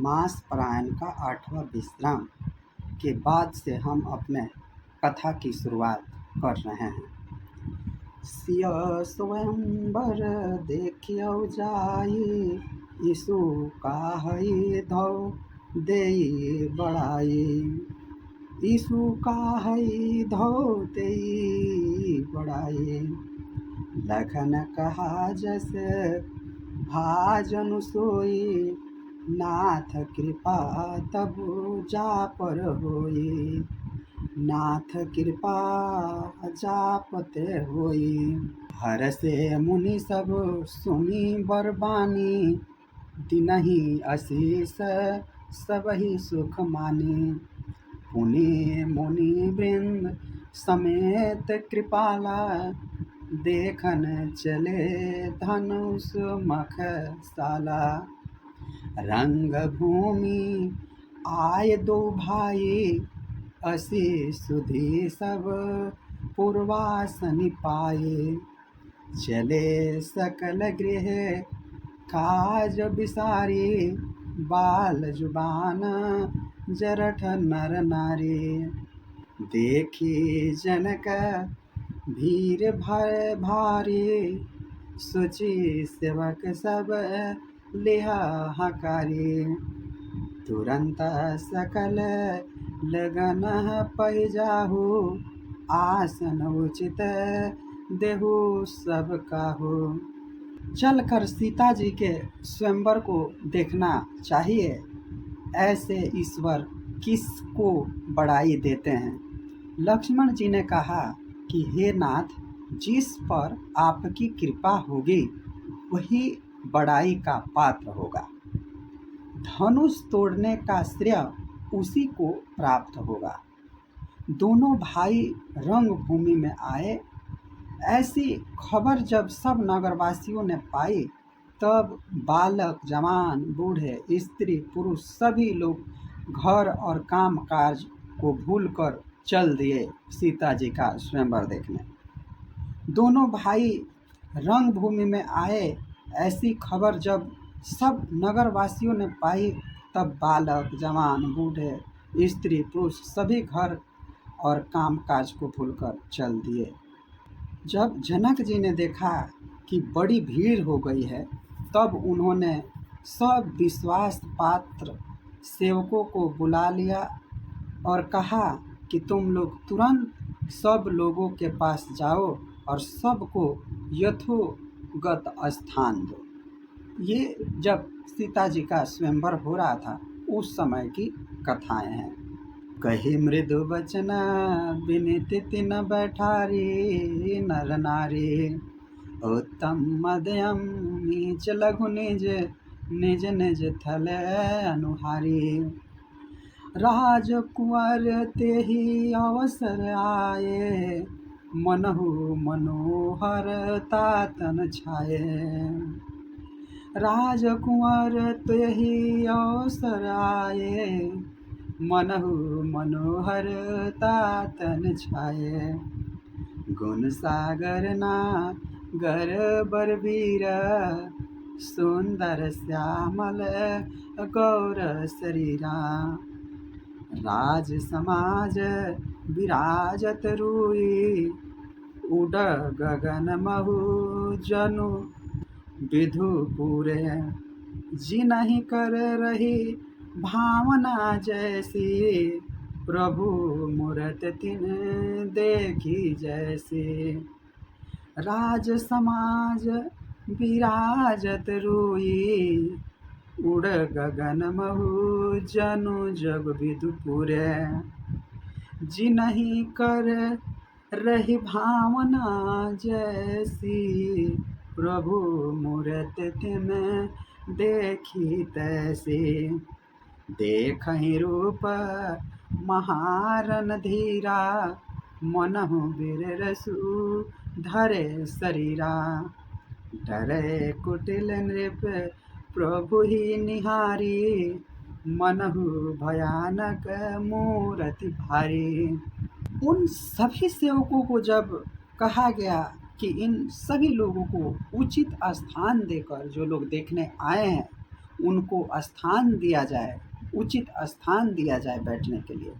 मास परायण का 8वां विश्राम के बाद से हम अपने कथा की शुरुआत कर रहे हैं। सिय स्वयंवर देखियो जाई, यीशु काहई धौ देई बड़ाई। यीशु काहई धौ देई बड़ाई। लखन कहा जस भाजनु सोई, नाथ कृपा तब जा पर होई। नाथ कृपा जापते होई। हरसे मुनि सब सुनी बरबानी, दिनहि आशीष सबहि सुख मानी। पुनि मुनि वृंद समेत कृपाला, देखन चले धनुष मख साला। रंग भूमि आए दो भाई, असी सुधी सब पूर्वासन पाए। चले सकल गृह काज बिसारी, बाल जुबान जरठ नर नारी। देखी जनक भीर भय भारी, सुचि सेवक सब लिहा हकारी। तुरंत सकल लगन पै जाहु, आसन उचित देहु सब काहू। चलकर सीता जी के स्वयंवर को देखना चाहिए। ऐसे ईश्वर किसको बड़ाई देते हैं। लक्ष्मण जी ने कहा कि हे नाथ, जिस पर आपकी कृपा होगी वही बड़ाई का पात्र होगा। धनुष तोड़ने का श्रेय उसी को प्राप्त होगा। दोनों भाई रंगभूमि में आए। ऐसी खबर जब सब नगरवासियों ने पाई, तब बालक, जवान, बूढ़े, स्त्री, पुरुष सभी लोग घर और काम काज को भूलकर चल दिए सीता जी का स्वयंवर देखने। दोनों भाई रंगभूमि में आए। ऐसी खबर जब सब नगरवासियों ने पाई, तब बालक, जवान, बूढ़े, स्त्री, पुरुष सभी घर और काम काज को भूलकर चल दिए। जब जनक जी ने देखा कि बड़ी भीड़ हो गई है, तब उन्होंने सब विश्वास पात्र सेवकों को बुला लिया और कहा कि तुम लोग तुरंत सब लोगों के पास जाओ और सबको यथोगत स्थान दो। ये जब सीता जी का स्वयंवर हो रहा था उस समय की कथाएं हैं। कही मृदु वचन विनीत तिन बैठारी, नर नारी। उत्तम मध्यम नीच लघु निज, निज निज थल अनुहारी। राजकुंवर तेहि अवसर आए, मनहु मनोहर तातन छाए। राजकुंवर तेहि अवसर आए, मनहु मनोहर तातन छाए। गुण सागर नागर बरबीर, सुंदर श्यामल गौर शरीरा। राज समाज विराजत रूई, उड गगन महु जनु विधु पूरे। जिनहि कर रही भावना जैसी, प्रभु मूरत तिन देखी जैसी। राज समाज विराजत रूई, उड़ गगन महु जनु जग विधु पूरे। जिनहि कर रही भावना जैसी, प्रभु मूरत तिन देखी तैसी। देखहि रूप महारन धीरा, मनहु बिररसु धरे शरीरा। डरे कुटिल नृप प्रभु ही निहारी, मनहु भयानक मूरति भारी। उन सभी सेवकों को जब कहा गया कि इन सभी लोगों को उचित स्थान देकर, जो लोग देखने आए हैं उनको स्थान दिया जाए, उचित स्थान दिया जाए बैठने के लिए।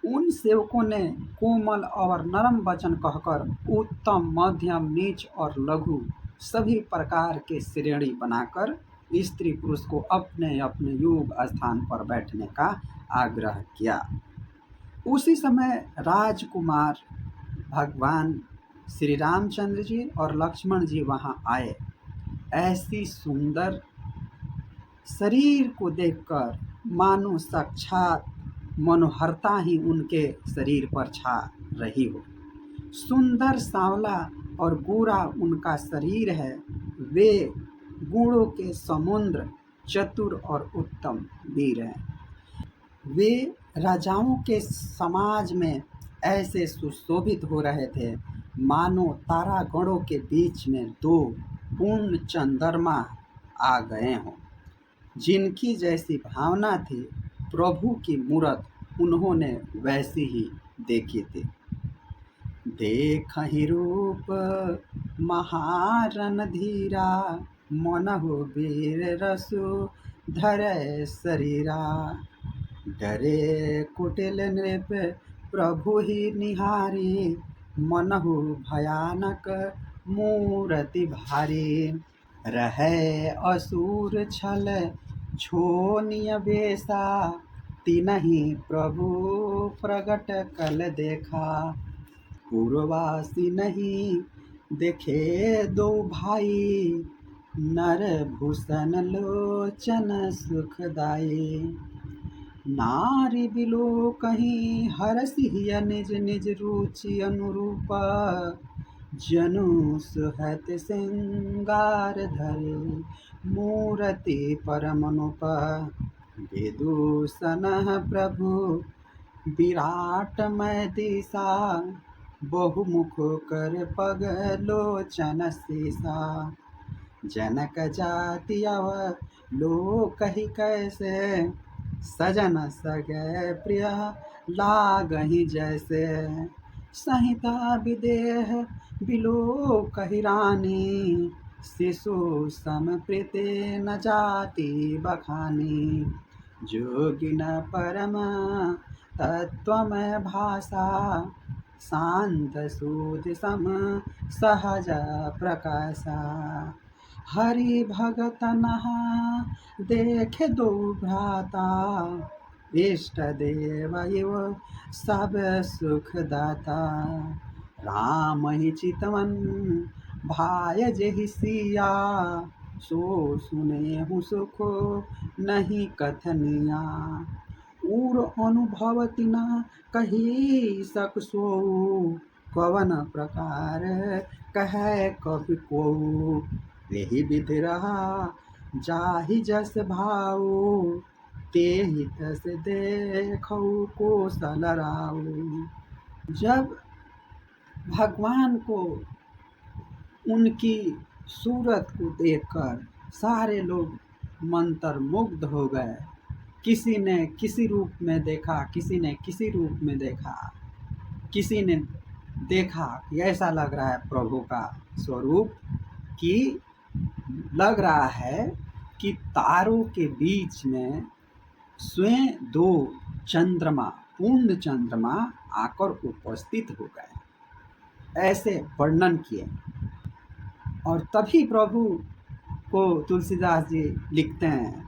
उन सेवकों ने कोमल और नरम वचन कहकर उत्तम, मध्यम, नीच और लघु सभी प्रकार के श्रेणी बनाकर स्त्री पुरुष को अपने अपने योग्य स्थान पर बैठने का आग्रह किया। उसी समय राजकुमार भगवान श्री रामचंद्र जी और लक्ष्मण जी वहाँ आए। ऐसी सुंदर शरीर को देखकर मानो साक्षात मनोहरता ही उनके शरीर पर छा रही हो। सुंदर, सांवला और गोरा उनका शरीर है। वे गुणों के समुद्र, चतुर और उत्तम वीर हैं। वे राजाओं के समाज में ऐसे सुशोभित हो रहे थे मानो तारागणों के बीच में दो पूर्ण चंद्रमा आ गए हों। जिनकी जैसी भावना थी, प्रभु की मूरत उन्होंने वैसी ही देखी थी। देखहि रूप महारन धीरा, मनहु वीर रसु धरै शरीरा। डरे कुटिल नृप प्रभु ही निहारी, मनहु भयानक मूरति भारी। रहै असुर छल छोनिय बेसा, तिनहि प्रभु प्रगट कल देखा। पूर्वासी नहीं देखे दो भाई, नर भूषण लोचन सुखदाई। नारी बिलो कहीं हरसिया निज निज रुचि अनुरूप, जनु सुहत श्रृंगार धरे मूरति परमनुप। विदूषण प्रभु विराटमय दिशा, बहुमुख कर पग लोचन सीसा। जनक जाति अव लोक ही कैसे, सजन सगे प्रिय लागहि जैसे। संहिता विदेह बिलो कहि रानी, शिशु सम प्रीते न जाति बखानी। जोगिन परम तत्वमय भाषा, शांत सूद सम सहज प्रकाशा। हरि भगत नहा देखे दो भ्राता, इष्ट देव इव सब सुखदाता। राम ही चितवन भाय जेहि सिया, सो सुनेहु सुख नहीं कथनिया। उर अनुभव तिना कही सक सोऊ, कवन प्रकार कहे कवि कोऊ। यही विधि रहा जाहि जस भाऊ, तेहि तस देखऊ कोसल राऊ। जब भगवान को उनकी सूरत को देखकर सारे लोग मंत्रमुग्ध हो गए। किसी ने किसी रूप में देखा, किसी ने किसी रूप में देखा, किसी ने देखा कि ऐसा लग रहा है प्रभु का स्वरूप कि लग रहा है कि तारों के बीच में स्वयं दो चंद्रमा, पूर्ण चंद्रमा आकर उपस्थित हो गए। ऐसे वर्णन किए। और तभी प्रभु को तुलसीदास जी लिखते हैं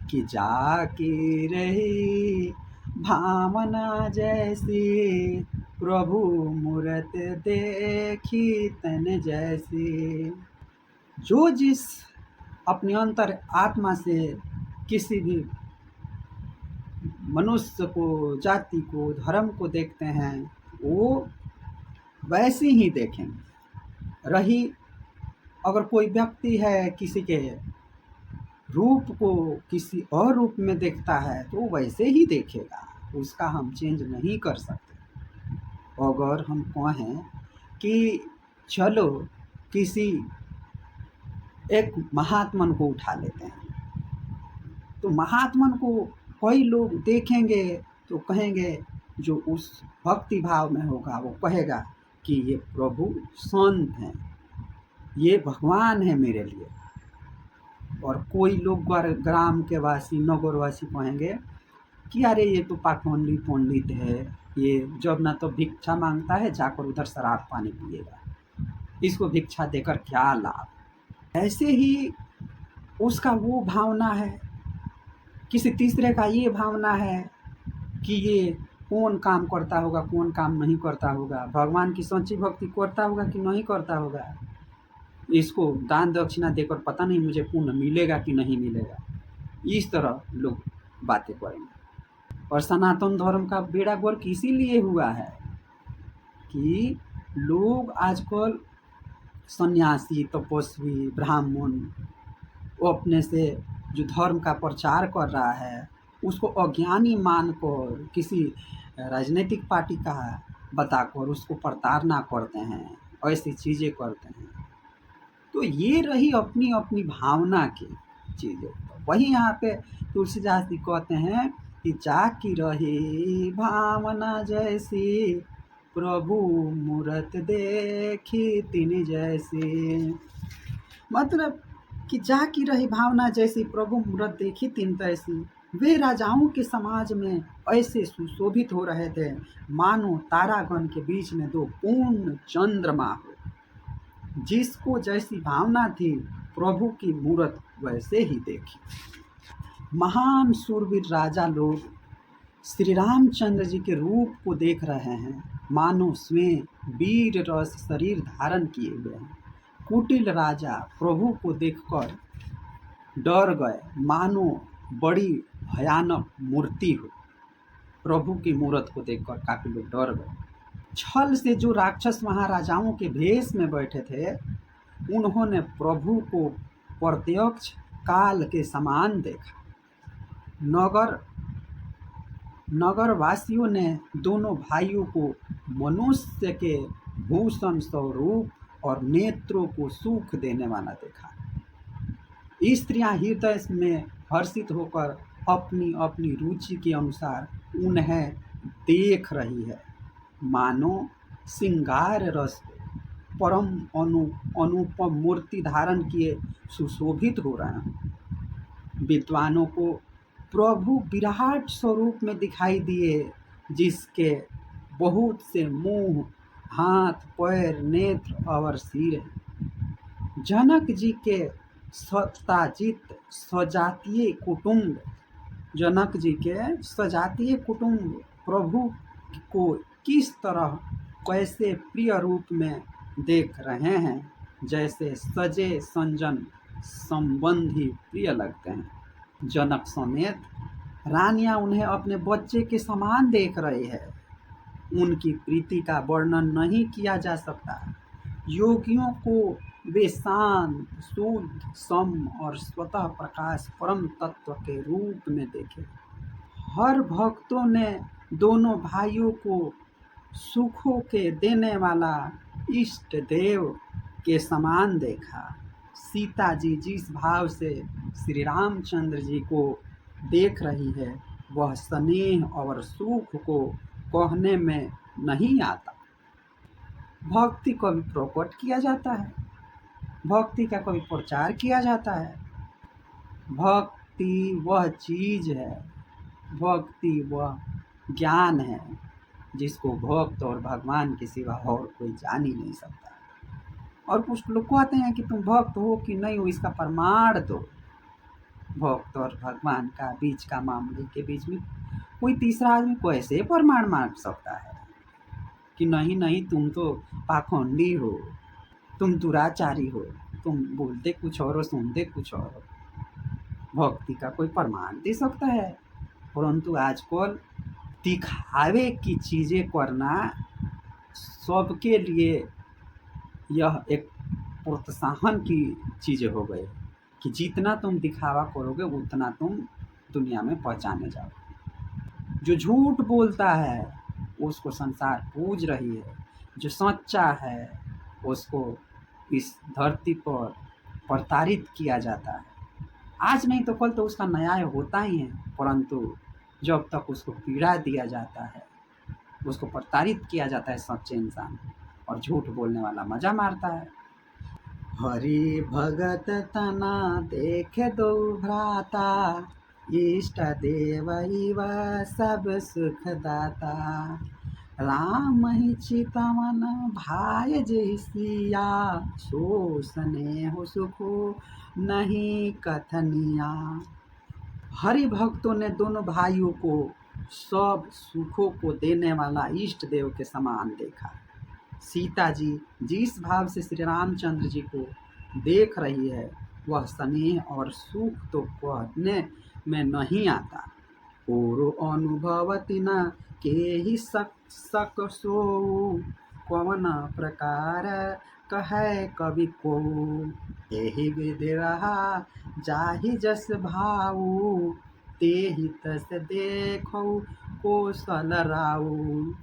कि जाकी रही भावना जैसी, प्रभु मूरत देखी तन जैसी। जो जिस अपने अंतर आत्मा से किसी भी मनुष्य को, जाति को, धर्म को देखते हैं, वो वैसे ही देखेंगे। रही अगर कोई व्यक्ति है किसी के रूप को किसी और रूप में देखता है तो वैसे ही देखेगा, उसका हम चेंज नहीं कर सकते। अगर हम कहें कि चलो किसी एक महात्मन को उठा लेते हैं, तो महात्मन को कई लोग देखेंगे तो कहेंगे, जो उस भक्ति भाव में होगा वो कहेगा कि ये प्रभु संत हैं, ये भगवान है मेरे लिए। और कोई लोग ग्राम के वासी नगरवासी कहेंगे कि अरे ये तो पाखंडी पंडित है, ये जब ना तो भिक्षा मांगता है, जाकर उधर शराब पानी पिएगा, इसको भिक्षा देकर क्या लाभ। ऐसे ही उसका वो भावना है, किसी तीसरे का ये भावना है कि ये कौन काम करता होगा, कौन काम नहीं करता होगा, भगवान की सच्ची भक्ति करता होगा कि नहीं करता होगा, इसको दान दक्षिणा देकर पता नहीं मुझे पुण्य मिलेगा कि नहीं मिलेगा। इस तरह लोग बातें करेंगे। और सनातन धर्म का बेड़ा गर्क इसीलिए हुआ है कि लोग आजकल सन्यासी, तपस्वी, ब्राह्मण, वो अपने से जो धर्म का प्रचार कर रहा है उसको अज्ञानी मानकर किसी राजनीतिक पार्टी का बताकर उसको प्रताड़ना करते हैं, ऐसी चीज़ें करते हैं। तो ये रही अपनी अपनी भावना की चीज़ें। वही यहाँ पे तुलसीदास जी कहते हैं कि जाकी रही भावना जैसी, प्रभु मूरत देखी तिन जैसी। मतलब कि जाकी रही भावना जैसी, प्रभु मूरत देखी तिन तैसी। वे राजाओं के समाज में ऐसे सुशोभित हो रहे थे मानो तारागण के बीच में दो पूर्ण चंद्रमा हो। जिसको जैसी भावना थी प्रभु की मूरत वैसे ही देखी। महान शूरवीर राजा लोग श्री रामचंद्र जी के रूप को देख रहे हैं, मानो स्वयं वीर रस शरीर धारण किए हुए हैं। कुटिल राजा प्रभु को देखकर डर गए, मानो बड़ी भयानक मूर्ति हो। प्रभु की मूर्त को देखकर काफी लोग डर गए। छल से जो राक्षस महाराजाओं के भेष में बैठे थे, उन्होंने प्रभु को प्रत्यक्ष काल के समान देखा। नगरवासियों ने दोनों भाइयों को मनुष्य के भूषण स्वरूप और नेत्रों को सुख देने वाला देखा। स्त्रियां हृदय में हर्षित होकर अपनी अपनी रुचि के अनुसार उन्हें देख रही है, मानो श्रृंगार रस परम अनुपम मूर्ति धारण किए सुशोभित हो रहे हैं। विद्वानों को प्रभु विराट स्वरूप में दिखाई दिए, जिसके बहुत से मुंह, हाथ, पैर, नेत्र और सिर हैं। जनक जी के सताजित स्वजातीय कुटुंब, जनक जी के स्वजातीय कुटुंब प्रभु को किस तरह कैसे प्रिय रूप में देख रहे हैं, जैसे सजे संजन संबंधी प्रिय लगते हैं। जनक समेत रानियां उन्हें अपने बच्चे के समान देख रही है। उनकी प्रीति का वर्णन नहीं किया जा सकता। योगियों को वे शांत, शुद्ध, सम और स्वतः प्रकाश परम तत्व के रूप में देखे। हर भक्तों ने दोनों भाइयों को सुखों के देने वाला इष्ट देव के समान देखा। सीता जी जिस भाव से श्री रामचंद्र जी को देख रही है, वह स्नेह और सुख को कहने में नहीं आता। भक्ति को भी प्रकट किया जाता है, भक्ति का कभी प्रचार किया जाता है। भक्ति वह चीज है, भक्ति वह ज्ञान है जिसको भक्त और भगवान के सिवा और कोई जान ही नहीं सकता। और कुछ लोग कहते हैं कि तुम भक्त हो कि नहीं हो, इसका प्रमाण दो। भक्त और भगवान का बीच का मामले के बीच में कोई तीसरा आदमी कैसे प्रमाण मांग सकता है कि नहीं नहीं तुम तो पाखंडी हो, तुम दुराचारी हो, तुम बोलते कुछ और हो, सुनते कुछ और हो। भक्ति का कोई प्रमाण दे सकता है, परंतु आजकल दिखावे की चीज़ें करना सबके लिए यह एक प्रोत्साहन की चीज़ें हो गई कि जितना तुम दिखावा करोगे उतना तुम दुनिया में पहचाने जाओगे। जो झूठ बोलता है उसको संसार पूज रही है, जो सच्चा है उसको इस धरती पर प्रताड़ित किया जाता है। आज नहीं तो कल तो उसका न्याय होता ही है, परंतु जब तक उसको पीड़ा दिया जाता है, उसको प्रताड़ित किया जाता है सच्चे इंसान, और झूठ बोलने वाला मज़ा मारता है। हरि भगत तना देखे दो भ्राता, इष्ट देव इव सब सुख दाता। राम ही चितवन भाय जय सिया, सो स्नेह सुखो नहीं कथनिया। हरि भक्तों ने दोनों भाइयों को सब सुखों को देने वाला इष्ट देव के समान देखा। सीता जी जिस भाव से श्री रामचंद्र जी को देख रही है, वह स्नेह और सुख तो कहने में नहीं आता। और अनुभवती न के ही सक सो, कवन प्रकार कहे कवि को। यही विधि रहा जाहि जस भाऊ, ते ही तस देखो कौशल राऊ।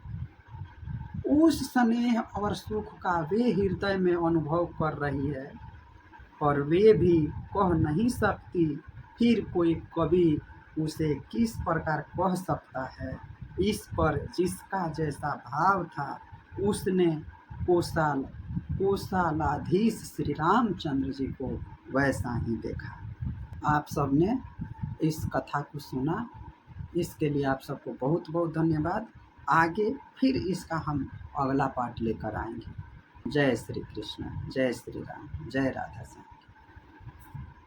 उस स्नेह और सुख का वे हृदय में अनुभव कर रही है, और वे भी कह नहीं सकती, फिर कोई कवि उसे किस प्रकार कह सकता है। इस पर जिसका जैसा भाव था, उसने कोशालाधीश श्री रामचंद्र जी को वैसा ही देखा। आप सबने इस कथा को सुना, इसके लिए आप सबको बहुत बहुत धन्यवाद। आगे फिर इसका हम अगला पार्ट लेकर आएंगे। जय श्री कृष्ण, जय श्री राम, जय राधा श्याम।